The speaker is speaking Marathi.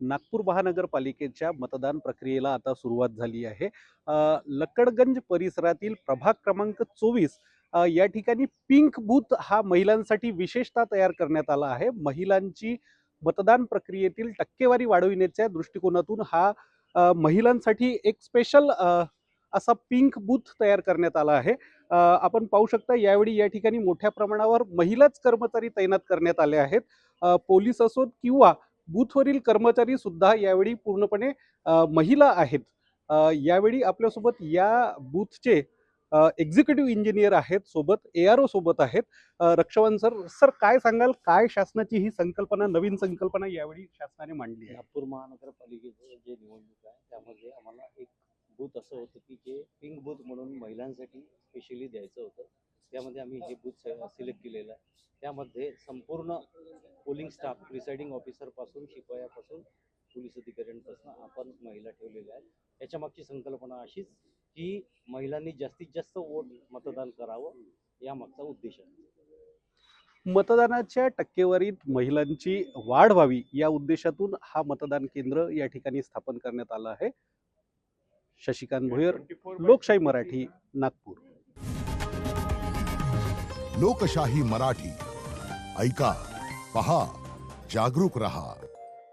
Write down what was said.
नागपूर महानगरपालिकेच्या मतदान प्रक्रियेला आता सुरुवात झाली आहे. लक्कडगंज परिसरातील प्रभाग क्रमांक 24 या ठिकाणी पिंक बूथ हा महिलांसाठी विशेषतः तयार करण्यात आला आहे. महिलांची मतदान प्रक्रियेतील टक्केवारी वाढविण्याच्या दृष्टिकोनातून हा महिलांसाठी एक स्पेशल असा पिंक बूथ तयार करण्यात आला आहे. आपण पाहू शकता यावेळी या ठिकाणी मोठ्या प्रमाणावर महिलाच कर्मचारी तैनात करण्यात आले आहेत. पोलीस असोत किंवा बूथवरील कर्मचारी सुद्धा यावेळी पूर्णपणे महिला आहेत. यावेळी आपल्यासोबत या बूथचे एक्झिक्युटिव्ह इंजिनियर आहेत, सोबत ARO सोबत आहेत. रक्षवन सर, काय सांगाल, काय शासनाची ही संकल्पना, नवीन संकल्पना यावेळी शासनाने मांडली आहे? नागपूर महानगरपालिकेचं जे निवडणूक आहे त्यामध्ये आम्हाला एक बूथ असं होतं की जे पिंक बूथ म्हणून महिलांसाठी स्पेशली द्यायचं होतं. त्यामध्ये आम्ही हे बूथ सिलेक्ट केलेलं आहे. त्यामध्ये संपूर्ण पोलिंग स्टाफ, प्रिसाइडिंग ऑफिसरपासून शिपायापासून पोलीस अधिकाऱ्यांपासून आपण महिला ठेवलेल्या आहेत. याच्या मागची संकल्पना अशीच की महिलांनी जास्तीत जास्त वोट मतदान करावं, या मागचा उद्देश आहे. मतदानाच्या टक्केवारीत महिलांची वाढ व्हावी या उद्देशातून हा मतदान केंद्र या ठिकाणी स्थापन करण्यात आलं आहे. शशिकांत भोयर, लोकशाही मराठी, नागपूर. लोकशाही मराठी ऐका, पहा, जागरूक रहा.